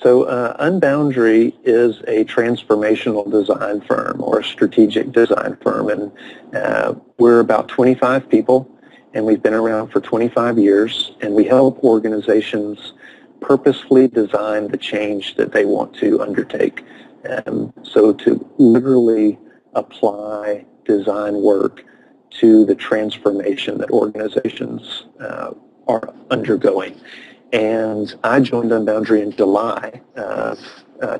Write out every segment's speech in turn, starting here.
So Unboundary is a transformational design firm or a strategic design firm, and we're about 25 people, and we've been around for 25 years, and we help organizations purposefully design the change that they want to undertake. So to literally apply design work to the transformation that organizations are undergoing. And I joined Unboundary in July of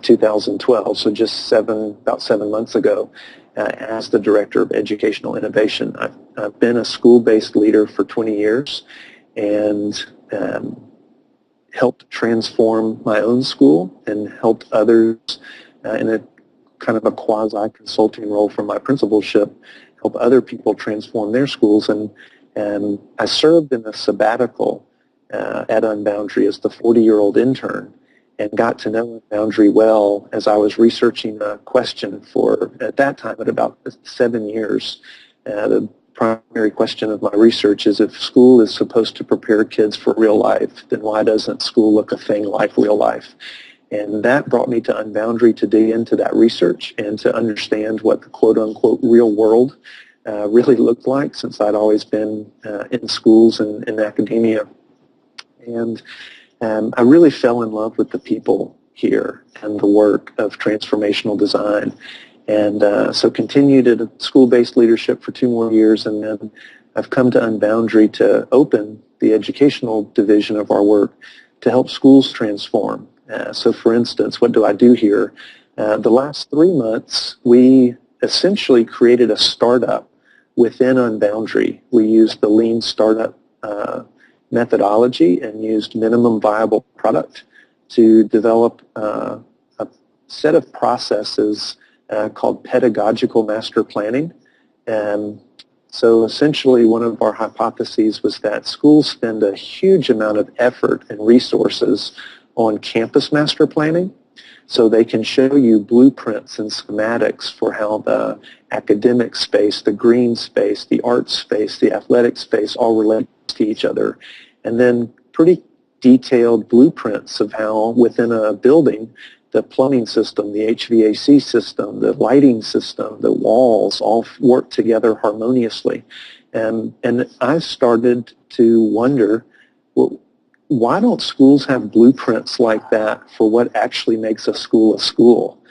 2012, so just about 7 months ago, as the Director of Educational Innovation. I've been a school-based leader for 20 years and helped transform my own school and helped others in a kind of a quasi-consulting role from my principalship, help other people transform their schools. And I served in a sabbatical at Unboundary as the 40-year-old intern and got to know Unboundary well as I was researching a question for, at that time, at about 7 years. The primary question of my research is, if school is supposed to prepare kids for real life, then why doesn't school look a thing like real life? And that brought me to Unboundary to dig into that research and to understand what the quote-unquote real world really looked like, since I'd always been in schools and in academia. And I really fell in love with the people here and the work of transformational design. And so continued at school-based leadership for 2 more years, and then I've come to Unboundary to open the educational division of our work to help schools transform. So for instance, what do I do here? The last 3 months, we essentially created a startup within Unboundary. We used the lean startup methodology and used minimum viable product to develop a set of processes called pedagogical master planning. So essentially one of our hypotheses was that schools spend a huge amount of effort and resources on campus master planning, so they can show you blueprints and schematics for how the academic space, the green space, the art space, the athletic space all relate to each other, and then pretty detailed blueprints of how within a building the plumbing system, the HVAC system, the lighting system, the walls all work together harmoniously. And I started to wonder, well, why don't schools have blueprints like that for what actually makes a school a school?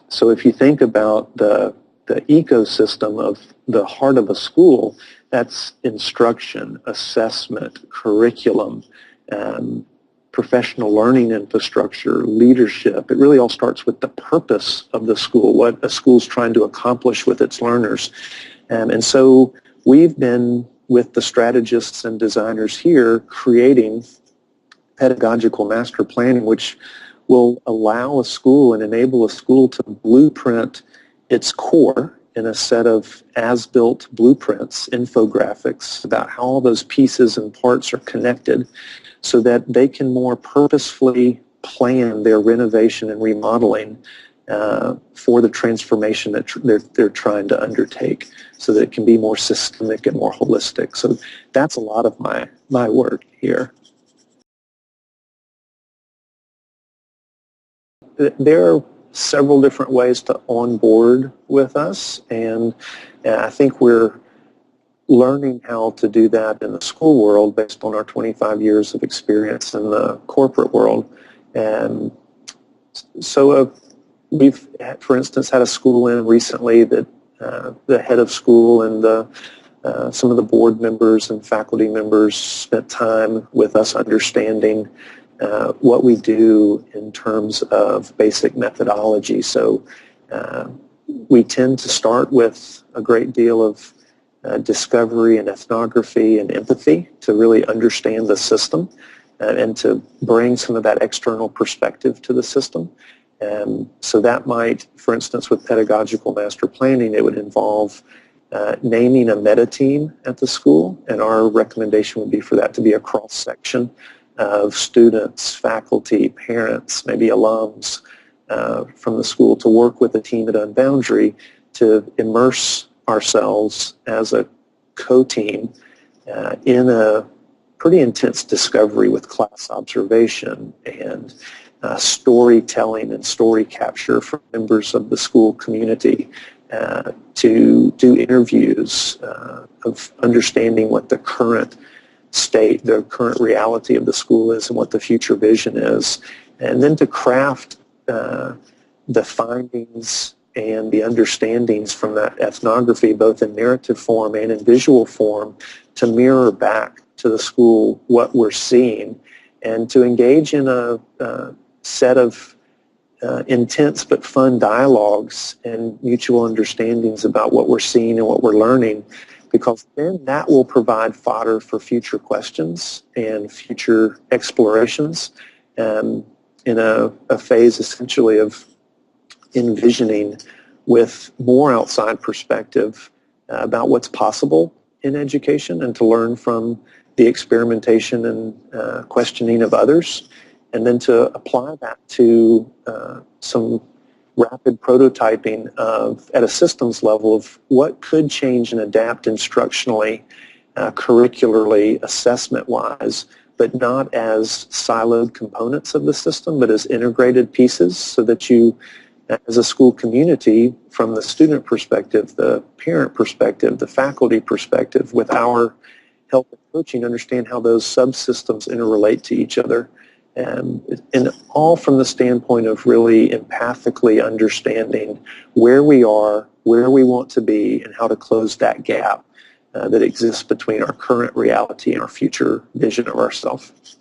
So if you think about the ecosystem of the heart of a school, that's instruction, assessment, curriculum, professional learning infrastructure, leadership. It really all starts with the purpose of the school, what a school's trying to accomplish with its learners. And so we've been, with the strategists and designers here, creating pedagogical master planning, which will allow a school and enable a school to blueprint its core in a set of as-built blueprints, infographics about how all those pieces and parts are connected, so that they can more purposefully plan their renovation and remodeling for the transformation that they're trying to undertake, so that it can be more systemic and more holistic. So that's a lot of my work here. There are several different ways to onboard with us, and I think we're learning how to do that in the school world based on our 25 years of experience in the corporate world. And so we've, for instance, had a school in recently that the head of school and some of the board members and faculty members spent time with us understanding what we do in terms of basic methodology. So we tend to start with a great deal of discovery and ethnography and empathy to really understand the system and to bring some of that external perspective to the system. So that might, for instance, with pedagogical master planning, it would involve naming a meta team at the school, and our recommendation would be for that to be a cross-section of students, faculty, parents, maybe alums from the school, to work with a team at Unboundary to immerse ourselves as a co-team in a pretty intense discovery with class observation and storytelling and story capture for members of the school community, to do interviews of understanding what the current state, the current reality of the school is and what the future vision is, and then to craft the findings and the understandings from that ethnography, both in narrative form and in visual form, to mirror back to the school what we're seeing, and to engage in a set of intense but fun dialogues and mutual understandings about what we're seeing and what we're learning, because then that will provide fodder for future questions and future explorations, in a phase essentially of envisioning with more outside perspective about what's possible in education, and to learn from the experimentation and questioning of others, and then to apply that to some rapid prototyping at a systems level of what could change and adapt instructionally, curricularly, assessment-wise, but not as siloed components of the system, but as integrated pieces, so that you, as a school community, from the student perspective, the parent perspective, the faculty perspective, with our help and coaching, understand how those subsystems interrelate to each other. And all from the standpoint of really empathically understanding where we are, where we want to be, and how to close that gap that exists between our current reality and our future vision of ourselves.